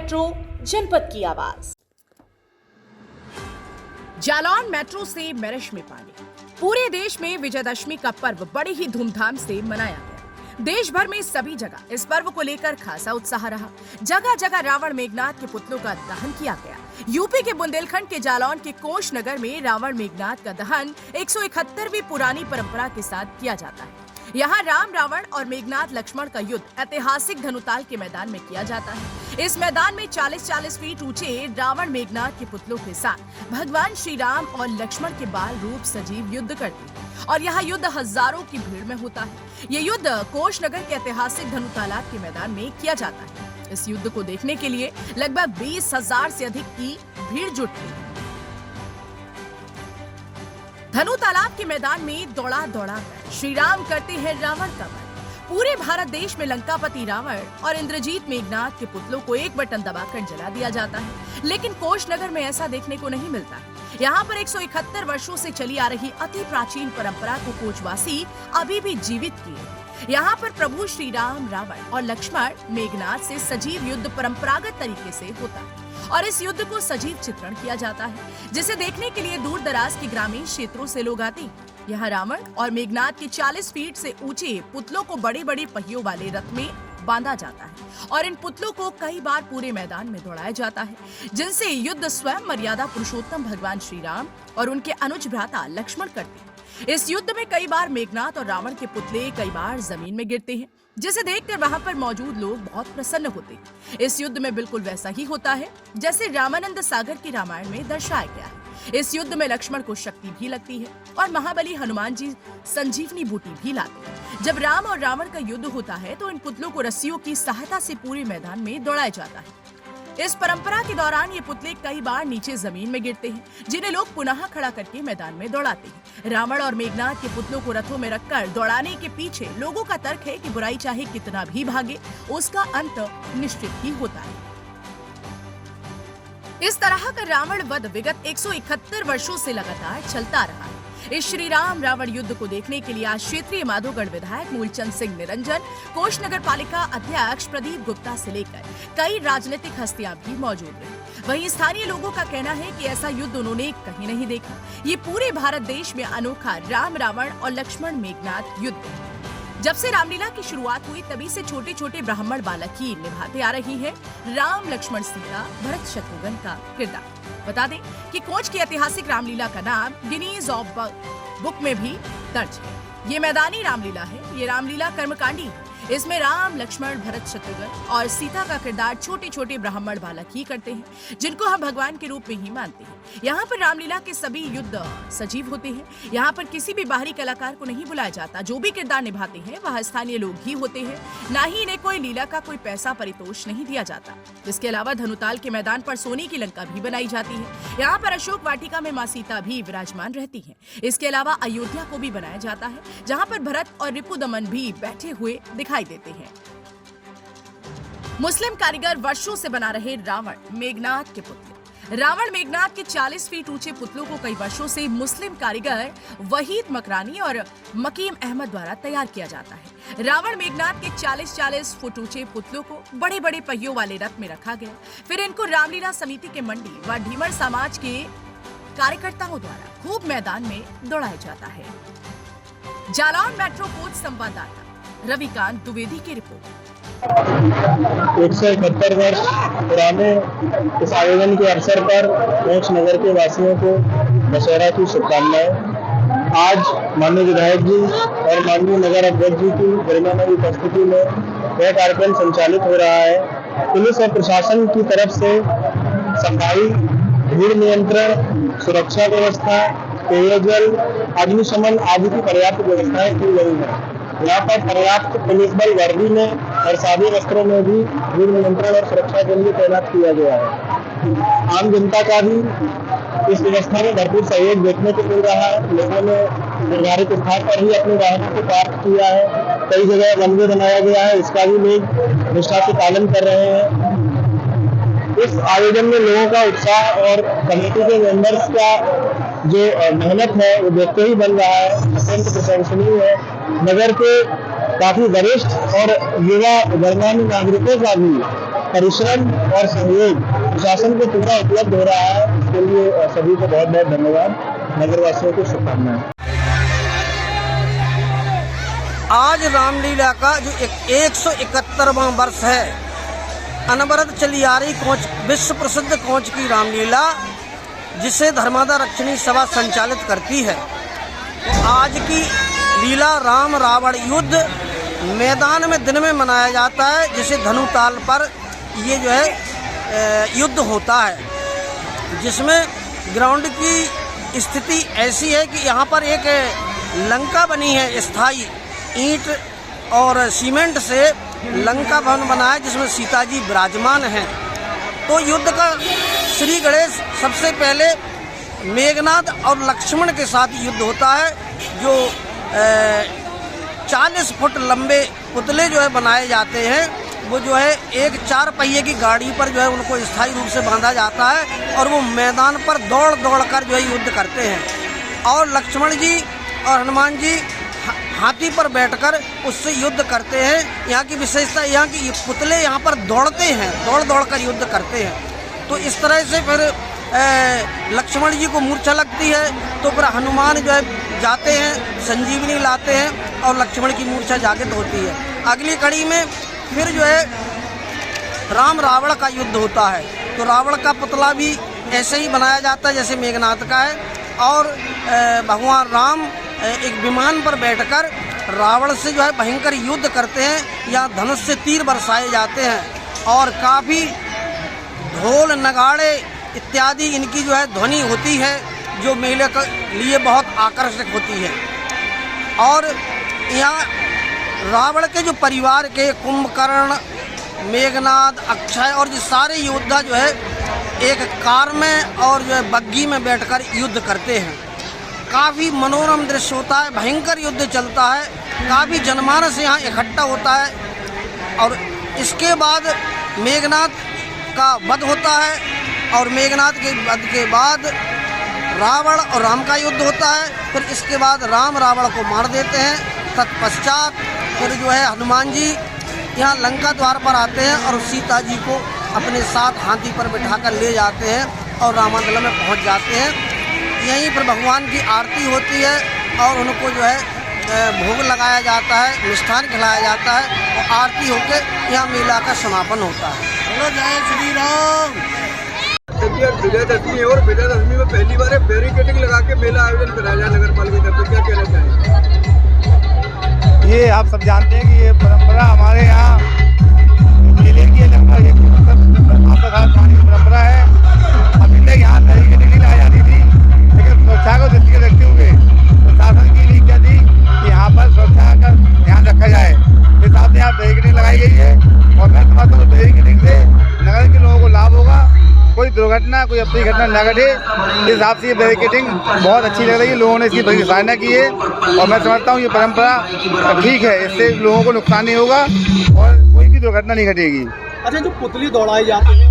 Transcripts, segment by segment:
Metro, जनपद की आवाज। जालौन मेट्रो से मैं रश्मि पांडे। पूरे देश में विजयदशमी का पर्व बड़े ही धूमधाम से मनाया गया। देश भर में सभी जगह इस पर्व को लेकर खासा उत्साह रहा। जगह जगह रावण मेघनाथ के पुतलों का दहन किया गया। यूपी के बुंदेलखंड के जालौन के कोष नगर में रावण मेघनाथ का दहन 171वीं पुरानी परंपरा के साथ किया जाता है। यहाँ राम, रावण और मेघनाथ लक्ष्मण का युद्ध ऐतिहासिक धनुताल के मैदान में किया जाता है। इस मैदान में 40-40 फीट ऊंचे रावण मेघनाथ के पुतलों के साथ भगवान श्री राम और लक्ष्मण के बाल रूप सजीव युद्ध करते हैं और यहाँ युद्ध हजारों की भीड़ में होता है। ये युद्ध कोष नगर के ऐतिहासिक धनुतालाब के मैदान में किया जाता है। इस युद्ध को देखने के लिए लगभग 20,000 से अधिक की भीड़ जुटती है। धनु तालाब के मैदान में दौड़ा कर श्री राम करते हैं रावण का वध। पूरे भारत देश में लंकापति रावण और इंद्रजीत मेघनाथ के पुतलों को एक बटन दबाकर जला दिया जाता है, लेकिन कोष नगर में ऐसा देखने को नहीं मिलता। यहाँ पर 171 वर्षों से चली आ रही अति प्राचीन परंपरा को कोचवासी अभी भी जीवित किए। यहाँ पर प्रभु श्री राम, रावण और लक्ष्मण मेघनाथ से सजीव युद्ध परंपरागत तरीके से होता है और इस युद्ध को सजीव चित्रण किया जाता है, जिसे देखने के लिए दूर दराज के ग्रामीण क्षेत्रों से लोग आते हैं। यहाँ रावण और मेघनाथ के 40 फीट से ऊंचे पुतलों को बड़े बड़े पहियों वाले रथ में बांधा जाता है और इन पुतलों को कई बार पूरे मैदान में दौड़ाया जाता है, जिनसे युद्ध स्वयं मर्यादा पुरुषोत्तम भगवान श्री राम और उनके अनुज भ्राता लक्ष्मण करते हैं। इस युद्ध में कई बार मेघनाथ और रावण के पुतले कई बार जमीन में गिरते हैं, जिसे देखकर वहां पर मौजूद लोग बहुत प्रसन्न होते हैं। इस युद्ध में बिल्कुल वैसा ही होता है जैसे रामानंद सागर की रामायण में दर्शाया गया है। इस युद्ध में लक्ष्मण को शक्ति भी लगती है और महाबली हनुमान जी संजीवनी बूटी भी लाते हैं। जब राम और रावण का युद्ध होता है तो इन पुतलों को रस्सियों की सहायता से पूरे मैदान में दौड़ाया जाता है। इस परंपरा के दौरान ये पुतले कई बार नीचे जमीन में गिरते हैं, जिन्हें लोग पुनः खड़ा करके मैदान में दौड़ाते हैं। रावण और मेघनाथ के पुतलों को रथों में रखकर दौड़ाने के पीछे लोगों का तर्क है कि बुराई चाहे कितना भी भागे, उसका अंत निश्चित ही होता है। इस तरह का रावण वध विगत 171 वर्षों से लगातार चलता रहा है। इस श्री राम रावण युद्ध को देखने के लिए आज क्षेत्रीय माधोगढ़ विधायक मूलचंद सिंह निरंजन, कोष नगर पालिका अध्यक्ष प्रदीप गुप्ता से लेकर कई राजनीतिक हस्तियां भी मौजूद रही। वहीं स्थानीय लोगों का कहना है कि ऐसा युद्ध उन्होंने कहीं नहीं देखा। ये पूरे भारत देश में अनोखा राम, रावण और लक्ष्मण मेघनाथ युद्ध है। जब से रामलीला की शुरुआत हुई तभी से छोटे छोटे ब्राह्मण बालक ही निभाते आ रही है राम, लक्ष्मण, सीता, भरत, शत्रुघ्न का किरदार। बता दें कि कोच की ऐतिहासिक रामलीला का नाम गिनीज ऑफ बुक में भी दर्ज है। ये मैदानी रामलीला है। ये रामलीला कर्मकांडी है। इसमें राम, लक्ष्मण, भरत, शत्रुघ्न और सीता का किरदार छोटे छोटे ब्राह्मण बालक ही करते हैं, जिनको हम भगवान के रूप में ही मानते हैं। यहाँ पर रामलीला के सभी युद्ध सजीव होते हैं। यहाँ पर किसी भी बाहरी कलाकार को नहीं बुलाया जाता। जो भी किरदार निभाते हैं वह स्थानीय लोग ही होते हैं। ना ही इन्हें कोई लीला का कोई पैसा परितोष नहीं दिया जाता। इसके अलावा धनुताल के मैदान पर सोने की लंका भी बनाई जाती है। यहाँ पर अशोक वाटिका में माँ सीता भी विराजमान रहती है। इसके अलावा अयोध्या को भी बनाया जाता है, जहाँ पर भरत और रिपुदमन भी बैठे हुए दिखाई देते हैं। मुस्लिम कारीगर वर्षों से बना रहे रावण मेघनाथ के पुतले। रावण मेघनाथ के 40 फीट ऊंचे पुतलों को कई वर्षों से मुस्लिम कारीगर वहीद मकरानी और मकीम अहमद द्वारा तैयार किया जाता है। रावण मेघनाथ के 40-40 फुट ऊंचे पुतलों को बड़े बड़े पहियों वाले रथ में रखा गया। फिर इनको रामलीला समिति के मंडी व ढीमर समाज के कार्यकर्ताओं द्वारा खूब मैदान में दौड़ाया जाता है। जालौन मेट्रो कोच संवाददाता रविकांत द्विवेदी की रिपोर्ट। 171 वर्ष पुराने इस आयोजन के अवसर पर कोच नगर के वासियों को दशहरा की शुभकामनाएं। आज माननीय विधायक जी और माननीय नगर अध्यक्ष जी की गरिमामयी उपस्थिति में यह कार्यक्रम संचालित हो रहा है। पुलिस और प्रशासन की तरफ से सफाई, भीड़ नियंत्रण, सुरक्षा व्यवस्था, पेयजल, अग्निशमन आदि की पर्याप्त व्यवस्थाएं की गई है। यहाँ पर पर्याप्त पुलिस बल वर्दी में और सादे वस्त्रों में भी भीड़ नियंत्रण और सुरक्षा के लिए तैनात किया गया है। आम जनता का भी इस व्यवस्था में भरपूर सहयोग देखने को मिल रहा है। लोगों ने निर्धारित स्थान पर ही अपने वाहनों को पार्क किया है। कई जगह वन वे बनाया गया है, इसका भी लोग निष्ठा से पालन कर रहे हैं। इस आयोजन में लोगों का उत्साह और कमेटी के मेंबर्स का जो मेहनत है वो देखते ही बन रहा है, अत्यंत प्रशंसनीय है। नगर के काफी वरिष्ठ और युवा गणमान्य नागरिकों का भी परिश्रम और सहयोग प्रशासन को पूरा उपलब्ध हो रहा है। इसके लिए सभी को बहुत बहुत धन्यवाद। नगरवासियों को शुभकामनाएं। आज रामलीला का जो 171वां वर्ष है, अनवरत चली आ रही विश्व प्रसिद्ध कोंच की रामलीला, जिसे धर्मादा रक्षणी सभा संचालित करती है। आज की लीला राम रावण युद्ध मैदान में दिन में मनाया जाता है, जिसे धनुताल पर ये जो है युद्ध होता है, जिसमें ग्राउंड की स्थिति ऐसी है कि यहाँ पर एक लंका बनी है स्थायी, ईंट और सीमेंट से लंका भवन बना है, जिसमें सीता जी विराजमान हैं। तो युद्ध का श्री गणेश सबसे पहले मेघनाद और लक्ष्मण के साथ युद्ध होता है, जो 40 फुट लंबे पुतले जो है बनाए जाते हैं। वो जो है एक 4 पहिए की गाड़ी पर जो है उनको स्थायी रूप से बांधा जाता है और वो मैदान पर दौड़ दौड़ कर जो है युद्ध करते हैं। और लक्ष्मण जी और हनुमान जी हाथी पर बैठकर उससे युद्ध करते हैं। यहाँ की विशेषता यहाँ की पुतले यहाँ पर दौड़ते हैं, दौड़ दौड़ कर युद्ध करते हैं। तो इस तरह से फिर लक्ष्मण जी को मूर्छा लगती है, तो फिर हनुमान जो है जाते हैं, संजीवनी लाते हैं और लक्ष्मण की मूर्छा जागृत होती है। अगली कड़ी में फिर जो है राम रावण का युद्ध होता है। तो रावण का पुतला भी ऐसे ही बनाया जाता है जैसे मेघनाथ का है, और भगवान राम एक विमान पर बैठकर रावण से जो है भयंकर युद्ध करते हैं। यहाँ धनुष से तीर बरसाए जाते हैं और काफ़ी ढोल नगाड़े इत्यादि इनकी जो है ध्वनि होती है, जो मेले के लिए बहुत आकर्षक होती है। और यहाँ रावण के जो परिवार के कुंभकर्ण, मेघनाद, अक्षय और जो सारे योद्धा जो है एक कार में और जो है बग्गी में बैठकर युद्ध करते हैं। काफ़ी मनोरम दृश्य होता है, भयंकर युद्ध चलता है, काफ़ी जनमानस यहाँ इकट्ठा होता है। और इसके बाद मेघनाद का वध होता है, और मेघनाद के वध के बाद रावण और राम का युद्ध होता है। फिर इसके बाद राम रावण को मार देते हैं। तत्पश्चात फिर जो है हनुमान जी यहाँ लंका द्वार पर आते हैं और सीता जी को अपने साथ हाथी पर बिठाकर ले जाते हैं और रामांगल में पहुँच जाते हैं। यहीं पर भगवान की आरती होती है और उनको जो है भोग लगाया जाता है, मिष्ठान खिलाया जाता है और आरती होकर यहाँ मेला का समापन होता है। जय श्री राम। विजयदशमी और विजयदशमी में पहली बार बैरिकेडिंग लगा के मेला आयोजन कराया जाए नगर पालिका की तरफ से, क्या कहना चाहेंगे? ये आप सब जानते हैं कि ये परंपरा हमारे यहाँ मेले की लगभग एक परंपरा है। अभी तक यहाँ बैरिकेडिंग नहीं लाई जाती थी, लेकिन सुरक्षा को दृष्टि रखते हुए प्रशासन की नीति क्या थी कि यहाँ पर सुरक्षा का ध्यान रखा जाए। इस हिसाब से यहाँ बैरिकेडिंग लगाई गई है और मैं समझता हूँ बैरिकेडिंग से नगर के लोगों को लाभ होगा, कोई दुर्घटना, कोई अपनी घटना न घटे। इस हिसाब से ये बैरिकेडिंग बहुत अच्छी लग रही है, लोगों ने इसकी बड़ी सराहना की है और मैं समझता हूँ ये परंपरा ठीक है, इससे लोगों को नुकसान नहीं होगा और कोई भी दुर्घटना नहीं घटेगी। अच्छा, जो पुतली दौड़ाई जाती है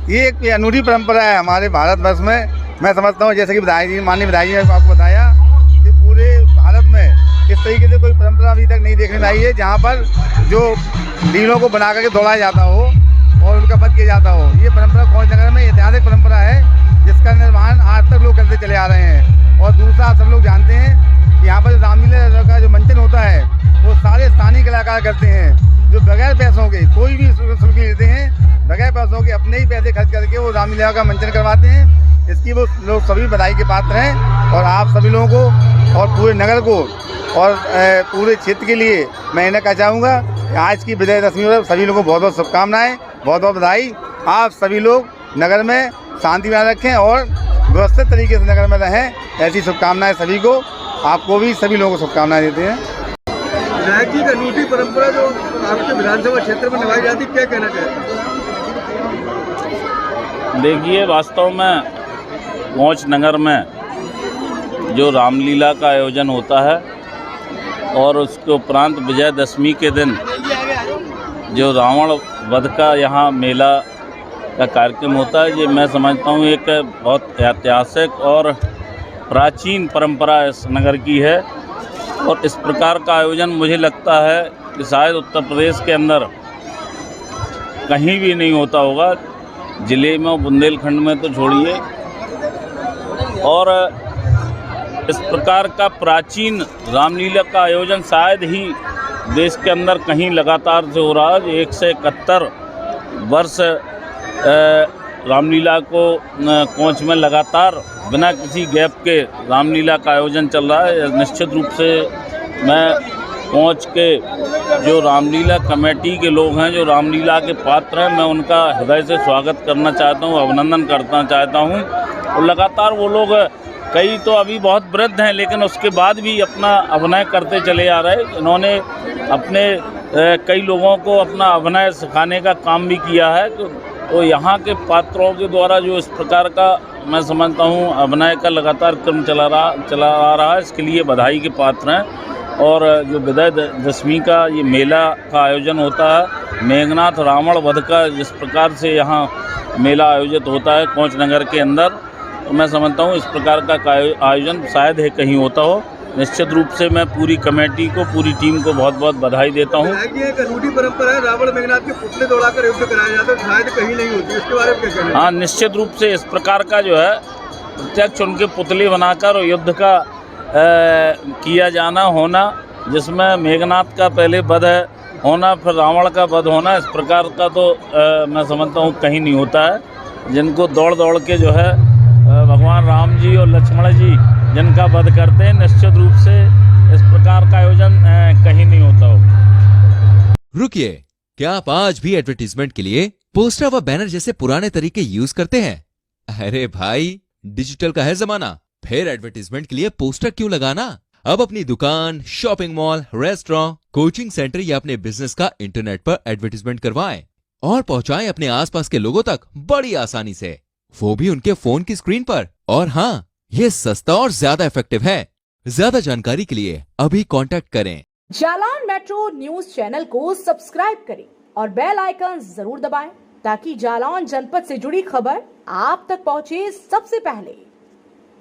ये एक अनूठी परंपरा है हमारे भारतवर्ष में। मैं समझता हूँ जैसे कि माननीय विधायक जी ने आपको बताया कि पूरे भारत में इस तरीके से कोई परंपरा अभी तक नहीं देखने में आई है, जहाँ पर जो लीलों को बना करके दौड़ाया जाता हो और उनका वध किया जाता हो। ये परंपरा कोंच नगर में ऐतिहासिक परंपरा है, जिसका निर्माण आज तक लोग करते चले आ रहे हैं। और दूसरा आप सब लोग जानते हैं कि यहाँ पर रामलीला का जो मंचन होता है वो सारे स्थानीय कलाकार करते हैं, जो बगैर पैसों के, कोई भी शुल्क लेते हैं, बगैर पैसों के अपने ही पैसे खर्च करके वो रामलीला का मंचन करवाते हैं। इसकी वो लोग सभी बधाई के पात्र हैं और आप सभी लोगों को और पूरे नगर को और पूरे क्षेत्र के लिए मैं इन्हें कहना चाहूँगा आज की विजयदशमी पर सभी लोगों को बहुत बहुत शुभकामनाएं, बहुत बहुत बधाई। आप सभी लोग नगर में शांति बनाए रखें और व्यवस्थित तरीके से नगर में रहें, ऐसी शुभकामनाएं सभी को, आपको भी सभी लोगों को शुभकामनाएं देते हैं। विधायक जी की अनूठी परंपरा जो आपके विधानसभा क्षेत्र में निभाई जाती, क्या कहना चाहते हैं? देखिए, वास्तव में कोंच नगर में जो रामलीला का आयोजन होता है और उसके उपरांत विजयदशमी के दिन जो रावण वध का यहाँ मेला का कार्यक्रम होता है, ये मैं समझता हूँ एक बहुत ऐतिहासिक और प्राचीन परंपरा इस नगर की है। और इस प्रकार का आयोजन मुझे लगता है कि शायद उत्तर प्रदेश के अंदर कहीं भी नहीं होता होगा, ज़िले में और बुंदेलखंड में तो छोड़िए। और इस प्रकार का प्राचीन रामलीला का आयोजन शायद ही देश के अंदर कहीं लगातार से हो रहा है। 171 वर्ष रामलीला को कोंच में लगातार बिना किसी गैप के रामलीला का आयोजन चल रहा है। निश्चित रूप से मैं कोंच के जो रामलीला कमेटी के लोग हैं, जो रामलीला के पात्र हैं, मैं उनका हृदय से स्वागत करना चाहता हूं, अभिनंदन करना चाहता हूं। और लगातार वो लोग, कई तो अभी बहुत वृद्ध हैं, लेकिन उसके बाद भी अपना अभिनय करते चले आ रहे हैं। इन्होंने अपने कई लोगों को अपना अभिनय सिखाने का काम भी किया है। तो यहाँ के पात्रों के द्वारा जो इस प्रकार का मैं समझता हूँ अभिनय का लगातार क्रम चला आ रहा है, इसके लिए बधाई के पात्र हैं। और जो विजय दशमी का ये मेला का आयोजन होता है, मेघनाथ रावण वध का जिस प्रकार से यहाँ मेला आयोजित होता है कोंच नगर के अंदर, तो मैं समझता हूँ इस प्रकार का आयोजन शायद है कहीं होता हो। निश्चित रूप से मैं पूरी कमेटी को, पूरी टीम को बहुत बहुत बधाई देता हूँ। एक अनूठी परंपरा है, रावण मेघनाथ के पुतले दौड़ाकर युद्ध कराया जाता है, शायद कहीं नहीं होती, इसके बारे में क्या कहना है? हाँ, निश्चित रूप से इस प्रकार का जो है प्रत्यक्ष उनके पुतले बनाकर और युद्ध का किया जाना होना, जिसमें मेघनाथ का पहले वध होना, फिर रावण का वध होना, इस प्रकार का तो मैं समझता हूँ कहीं नहीं होता है। जिनको दौड़ दौड़ के जो है भगवान राम जी और लक्ष्मण जी जिनका वध करते हैं, निश्चित रूप से इस प्रकार का आयोजन कहीं नहीं होता हो। रुकिए, क्या आप आज भी एडवर्टीजमेंट के लिए पोस्टर व बैनर जैसे पुराने तरीके यूज करते हैं? अरे भाई, डिजिटल का है जमाना, फिर एडवर्टीजमेंट के लिए पोस्टर क्यों लगाना? अब अपनी दुकान, shopping mall, restaurant, coaching centre या अपने बिजनेस का इंटरनेट पर एडवर्टीजमेंट करवाएं और पहुंचाएं अपने आसपास के लोगों तक बड़ी आसानी से, वो भी उनके फोन की स्क्रीन पर। और हाँ, ये सस्ता और ज्यादा इफेक्टिव है। ज्यादा जानकारी के लिए अभी कांटेक्ट करें। जालौन मेट्रो न्यूज चैनल को सब्सक्राइब करें और बेल आइकन जरूर दबाएं ताकि जालौन जनपद से जुड़ी खबर आप तक पहुंचे सबसे पहले।